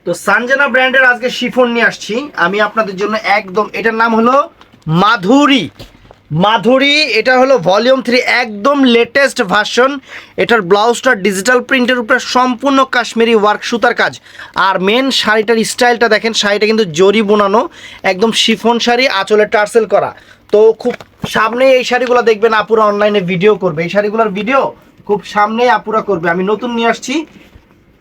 তো সানজানা ব্র্যান্ডের আজকে শিফন নিয়ে আসছি আমি আপনাদের জন্য একদম। এটার নাম হলো মাধুরী। মাধুরী এটা হলো ভলিউম 3, একদম লেটেস্ট ভার্সন। এটার ব্লাউজটা ডিজিটাল প্রিন্টের উপরে সম্পূর্ণ কাশ্মীরি ওয়ার্ক সুতার কাজ। আর মেন শাড়িটার স্টাইলটা দেখেন, শাড়িটা কিন্তু জরি বোনানো, একদম শিফন শাড়ি, আঁচলে টার্সেল করা। তো খুব সামনে এই শাড়িগুলো দেখবেন আপুরা অনলাইনে ভিডিও করবে, এই শাড়িগুলোর ভিডিও খুব সামনে আপুরা করবে। আমি নতুন নিয়ে আসছি,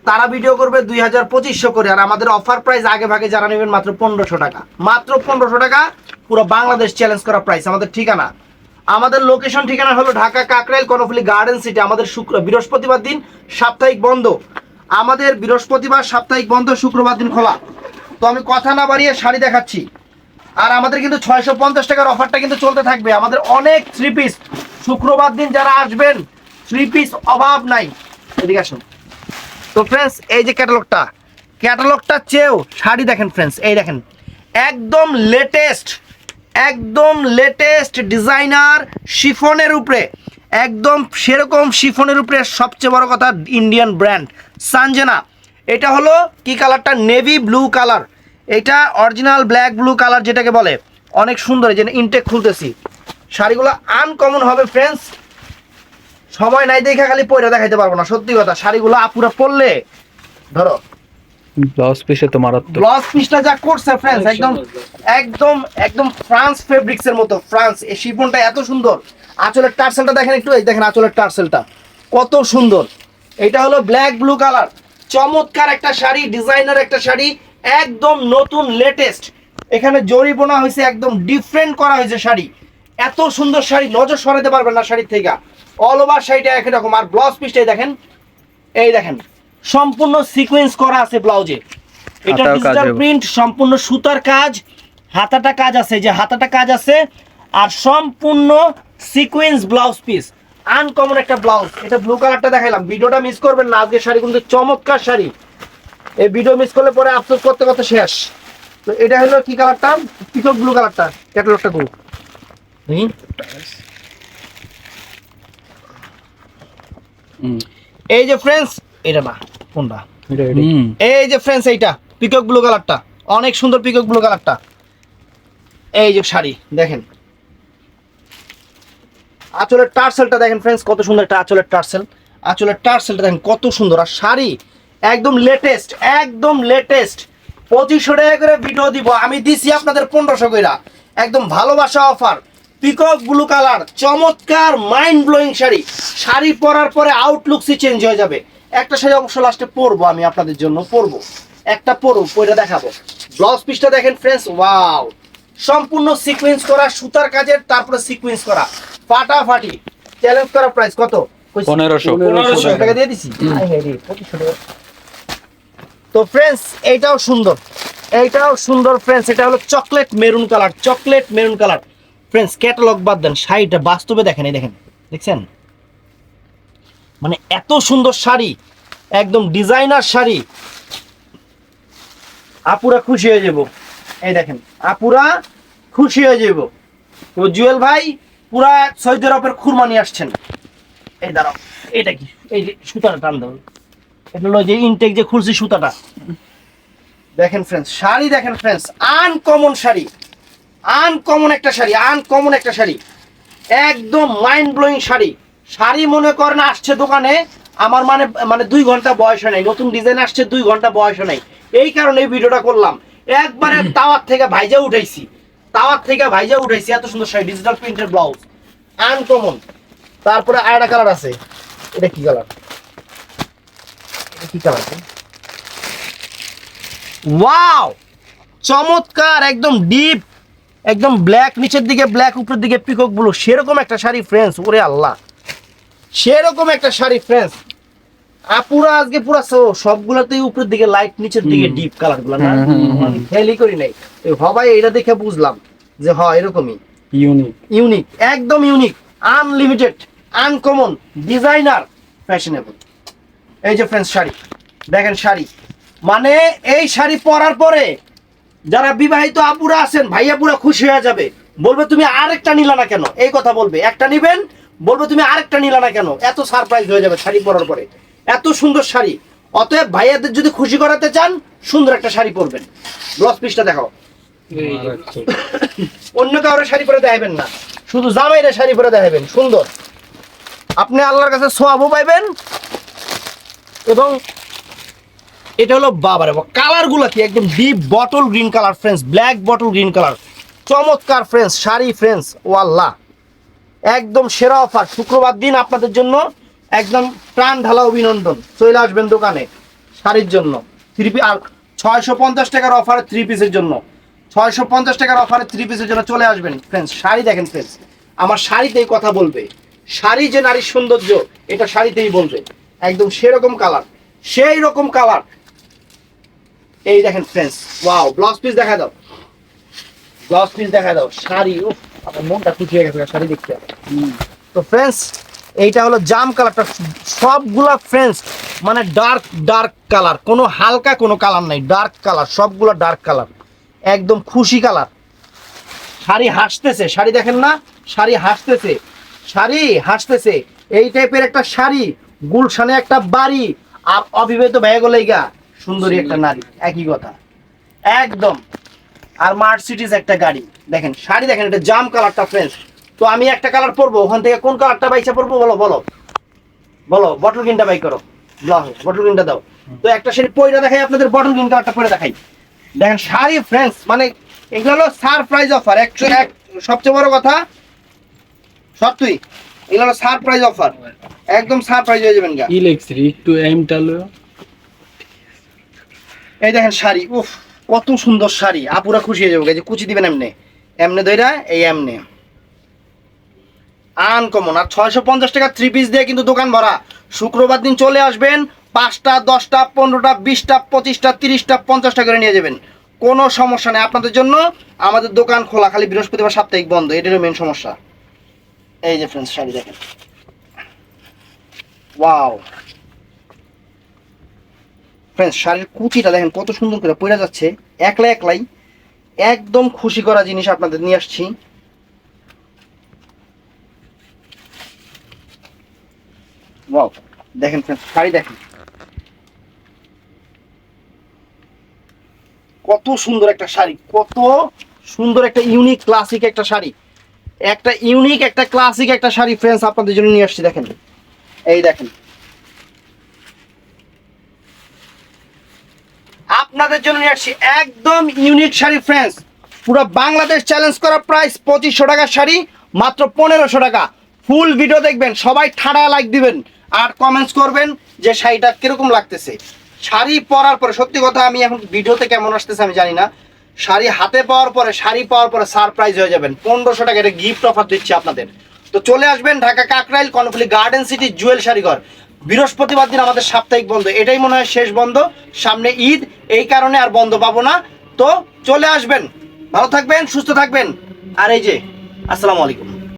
তারা ভিডিও করবে 2000-2500 করে। আর আমাদের অফার প্রাইস আগে ভাগে যারা নেবেন মাত্র 1500 টাকা, মাত্র 1500 টাকা, পুরো বাংলাদেশ চ্যালেঞ্জ করা প্রাইস। আমাদের ঠিকানা, আমাদের লোকেশন ঠিকানা হলো ঢাকা কাকরাইল কর্ণফুলী গার্ডেন সিটি। আমাদের বৃহস্পতিবার দিন সাপ্তাহিক বন্ধ, আমাদের বৃহস্পতিবার সাপ্তাহিক বন্ধ, শুক্রবার দিন খোলা। তো আমি কথা না বাড়িয়ে শাড়ি দেখাচ্ছি। আর আমাদের কিন্তু 650 টাকার অফারটা কিন্তু চলতে থাকবে। আমাদের অনেক 3 পিস, শুক্রবার দিন যারা আসবেন 3 পিস অভাব নাই। এদিকে আসুন। তো ফ্রেন্ডস এই যে ক্যাটালগটা চেয়েও শাড়ি দেখেন ফ্রেন্ডস, এই দেখেন একদম লেটেস্ট ডিজাইনার শিফনের উপরে, একদম সেরকম শিফনের উপরে। সবচেয়ে বড় কথা ইন্ডিয়ান ব্র্যান্ড সানজানা। এটা হলো কি কালারটা, নেভি ব্লু কালার। এটা অরিজিনাল ব্ল্যাক ব্লু কালার যেটাকে বলে, অনেক সুন্দর। এই যে ইনটেক খুলতেছি, শাড়িগুলো আনকমন হবে ফ্রেন্ডস। সময় নাই দেখে খালি পয়রা দেখাইতে পারবো না, সত্যি কথা। শাড়িগুলো আপুরা পরলে, ধরো ব্লাউজ পিসে তো মারাত্মক, ব্লাউজ পিসটা যা করছে ফ্রেন্ডস, একদম একদম একদম ফ্রান্স ফেব্রিক্স এর মতো। ফ্রান্স, এই শিফনটা এত সুন্দর। আঁচলের টার্সেলটা দেখেন একটু, এই দেখেন আঁচলের টার্সেলটা কত সুন্দর। এটা হলো ব্ল্যাক ব্লু কালার, চমৎকার একটা শাড়ি, ডিজাইনার একটা শাড়ি, একদম নতুন লেটেস্ট। এখানে জরি বোনা হয়েছে, একদম ডিফারেন্ট করা হয়েছে শাড়ি। এত সুন্দর শাড়ি, নজর সরাতে পারবেন না শাড়ির থেকে। অল ওভার শাড়িটা একই রকম। আর ব্লাউজ পিসটাই দেখেন, এই দেখেন সম্পূর্ণ সিকোয়েন্স করা আছে ব্লাউজে। এটা ডিজিটাল প্রিন্ট, সম্পূর্ণ সুতার কাজ, হাতাটা কাজ আছে, যে হাতাটা কাজ আছে। আর সম্পূর্ণ সিকোয়েন্স ব্লাউজ পিস, আনকমন একটা ব্লাউজ। এটা ব্লু কালারটা দেখাইলাম, ভিডিওটা মিস করবেন না। আজকে শাড়ি কিন্তু চমৎকার শাড়ি, এই ভিডিও মিস করলে পরে আফসোস করতে করতে শেষ। তো এটা হলো কি কালারটা, পিকক ব্লু কালারটা। ক্যাটালগটা খুব এই যে ফ্রেন্ডস, এটা না কোনটা, এই যে ফ্রেন্ডস এইটা পিকক ব্লু কালারটা, অনেক সুন্দর পিকক ব্লু কালারটা। এই যে শাড়ি দেখেন, আঁচলের টার্সেলটা দেখেন ফ্রেন্ডস কত সুন্দর একটা আঁচলের টার্সেল। আঁচলের টার্সেলটা দেখেন কত সুন্দর। আর শাড়ি একদম লেটেস্ট, একদম লেটেস্ট। 2500 টাকা করে ভিডিও দিব, আমি দিছি আপনাদের 1500 কইরা, একদম ভালোবাসা অফার। পিকক ব্লু কালার, চমৎকার মাইন্ড ব্লোয়িং শাড়ি। শাড়ি পরার পরে আউটলুকসই চেঞ্জ হয়ে যাবে। একটা শাড়ি অবশ্য লাস্টে পরবো আমি আপনাদের জন্য, পরবো একটা, পরে দেখাবো। ব্লাউজ পিসটা দেখেন ফ্রেন্ডস, ওয়াও, সম্পূর্ণ সিকোয়েন্স করা সুতার কাজের, তারপরে সিকোয়েন্স করা, ফাটাফাটি। চ্যালেঞ্জ করা প্রাইস কত, 1500 টাকা দিয়ে দিছি। তো ফ্রেন্ডস এইটাও সুন্দর, এইটাও সুন্দর ফ্রেন্ডস। এটা হলো chocolate maroon colour, chocolate maroon colour friends. Catalogue বাদ দেন, শাড়িটা বাস্তবে দেখেন, এই দেখেন, দেখছেন মানে এত সুন্দর শাড়ি, একদম ডিজাইনার শাড়ি। আপুরা খুশি হয়ে যাব, এই দেখেন আপুরা খুশি হয়ে যাব। তো জুয়েল ভাই পুরা সৌদি আরবের খুরমা নিয়ে আসছেন। এই দাঁড়াও, এটা কি, এই যে সুতাটা টান দাও, এটা হলো যে ইনটেক যে খুলছি সুতাটা। দেখেন ফ্রেন্ডস শাড়ি, দেখেন ফ্রেন্ডস আনকমন শাড়ি, আনকমন একটা শাড়ি, আনকমন একটা শাড়ি, একদম মাইন্ড ব্লোয়িং শাড়ি। শাড়ি মনে করেন আসছে দোকানে আমার মানে 2 ঘন্টা বয়স নাই, নতুন ডিজাইন আসছে 2 ঘন্টা বয়স নাই। এই কারণে এই ভিডিওটা করলাম। একবারে তাওয়ার থেকে ভাইজা উঠাইছি, এত সুন্দর শাড়ি, ডিজিটাল প্রিন্টের ব্লাউজ, আনকমন। তারপরে আরেকটা কালার আছে, এটা কি কালার, ওয়াও চমৎকার, একদম ডিপ, একদম ব্ল্যাক নিচের দিকে, ব্ল্যাক উপরের দিকে পিকক ব্লু, সেরকম একটা শাড়ি ফ্রেন্ডস। ওরে আল্লাহ, সেরকম একটা শাড়ি ফ্রেন্ডস। আপুরা আজকে পুরা সবগুলোতেই উপরের দিকে লাইট, নিচের দিকে ডিপ কালার গুলো না, খেয়ালই করি নাই। সবাই এটা দেখে বুঝলাম যে হয় এরকমই ইউনিক, একদম unique, unlimited, uncommon, designer, fashionable. এই যে ফ্রেন্ডস শাড়ি দেখেন, শাড়ি মানে এই শাড়ি পরার পরে যারা বিবাহিত আপুরা আছেন, ভাইয়াপুরা খুশি হয়ে যাবে, বলবে তুমি আরেকটা নিলা না কেন। এই কথা বলবে, একটা নিবেন বলবে তুমি আরেকটা নিলা না কেন, এত সারপ্রাইজ হয়ে যাবে শাড়ি পরার পরে। এত সুন্দর শাড়ি, অতএব ভাইয়াদের যদি খুশি করাতে চান সুন্দর একটা শাড়ি পরবেন। ব্লাউজ পিসটা দেখাও। অন্য কারোর শাড়ি পরে দেখাবেন না, শুধু জামাইরা শাড়ি পরে দেখাবেন সুন্দর। আপনি আল্লাহর কাছে সোয়াবও পাইবেন। এবং এটা হলো বাবারে কালার গুলো কি একদম deep bottle green colour friends, black bottle green colour, চমৎকার ফ্রেন্ডস শাড়ি ফ্রেন্ডস। ওয়াল্লাহ একদম সেরা অফার শুক্রবার দিন আপনাদের জন্য, একদম প্রাণ ঢালা অভিনন্দন। চলে আসবেন দোকানে শাড়ির জন্য। আর 650 টাকার অফারে 3 পিসের জন্য, 650 টাকার অফারে 3 পিসের জন্য চলে আসবেন ফ্রেন্ডস। শাড়ি দেখেন ফ্রেন্ডস, আমার শাড়িতেই কথা বলবে। শাড়ি যে নারীর সৌন্দর্য এটা শাড়িতেই বলবে। একদম সেরকম কালার, সেই রকম কালার। এই দেখেন ফ্রেন্ডস, ওয়াও। ব্লাউজ পিস দেখা দাও, ব্লাউজ পিস দেখা দাও। শাড়ি, উফ আমার মনটা খুশি হয়ে গেছে শাড়ি দেখতে। তো ফ্রেন্ডস এইটা হলো জাম কালারটা, সবগুলা ফ্রেন্ডস মানে ডার্ক ডার্ক কালার, কোনো হালকা কোনো কালার নাই, ডার্ক কালার, সবগুলো ডার্ক কালার, একদম খুশি কালার। শাড়ি হাসতেছে, শাড়ি দেখেন না, শাড়ি হাসতেছে, শাড়ি হাসতেছে। এই টাইপের একটা শাড়ি, গুলশানে একটা বাড়ি, আর অবিবাহিত ভাইয়া গলেইগা সুন্দরী একটা নারী, একই কথা একদম। আর মার্সিডিজ একটা গাড়ি। দেখেন শাড়ি দেখেন, এটা জাম কালারটা ফ্রেন্ডস। তো আমি একটা কালার পরবো, ওখান থেকে কোন কালারটা বাইচা পরবো বলো বলো বলো। বটল গ্রিনটা বাই করো, বটল গ্রিনটা দাও। তো একটা শাড়ি পয়রা দেখাই আপনাদের, বটল গ্রিন কালারটা পরে দেখাই। দেখেন শাড়ি ফ্রেন্ডস মানে এগুলো হলো সারপ্রাইজ অফার। সবচেয়ে বড় কথা সত্যি এগুলো হলো সারপ্রাইজ অফার, একদম সারপ্রাইজ হয়ে যাবেন গা। ইলেকট্রিক একটু এমটা লো। এই দেখেন শাড়ি, উফ কত সুন্দর শাড়ি, আপুরা খুশি হয়ে যাবে। যে কুচি দিবেন এমনি এমনি দইরা, এই এমনি আনকমন। আর 650 টাকা 3 পিস দিয়ে কিন্তু দোকান ভরা। শুক্রবার দিন চলে আসবেন, 5টা 10টা 15টা 20টা 25টা 30টা 50টা করে নিয়ে যাবেন, কোনো সমস্যা নেই আপনাদের জন্য। আমাদের দোকান খোলা, খালি বৃহস্পতিবার সাপ্তাহিক বন্ধ, এটারও মেন সমস্যা। এই যে ফ্রেন্ডস শাড়ি দেখেন, ওয়াও ফ্রেন্ডস শাড়ির কুচিটা দেখেন কত সুন্দর করে পরে যাচ্ছে, একলাই একদম খুশি করা জিনিস আপনাদের নিয়ে আসছি। ওয়াও দেখেন ফ্রেন্ডস শাড়ি দেখেন কত সুন্দর একটা শাড়ি, কত সুন্দর একটা ইউনিক ক্লাসিক একটা শাড়ি, একটা ইউনিক একটা ক্লাসিক একটা শাড়ি ফ্রেন্ডস আপনাদের জন্য নিয়ে আসছি। দেখেন এই দেখেন আপনাদের জন্য নিয়ে আসছি একদম ইউনিক শাড়ি ফ্রেন্ডস। পুরো বাংলাদেশ চ্যালেঞ্জ করা প্রাইস 2500 টাকার শাড়ি মাত্র 1500 টাকা। ফুল ভিডিও দেখবেন, সবাই ঠাড়া লাইক দিবেন আর কমেন্টস করবেন যে শাড়িটা কিরকম লাগতেছে। শাড়ি পরার পরে সত্যি কথা, আমি এখন ভিডিওতে কেমন আসতেছে আমি জানি না, শাড়ি হাতে পাওয়ার পরে, শাড়ি পাওয়ার পরে সারপ্রাইজ হয়ে যাবেন। 1500 টাকা এটা গিফট অফার দিচ্ছি আপনাদের। তো চলে আসবেন ঢাকা কাকরাইল কর্ণফুলী গার্ডেন সিটি জুয়েল শাড়িঘর। বৃহস্পতিবার দিন আমাদের সাপ্তাহিক বন্ধ, এটাই মনে হয় শেষ বন্ধ, সামনে ঈদ, এই কারণে আর বন্ধ পাবো না। তো চলে আসবেন, ভালো থাকবেন, সুস্থ থাকবেন। আর এই যে আসসালামু আলাইকুম।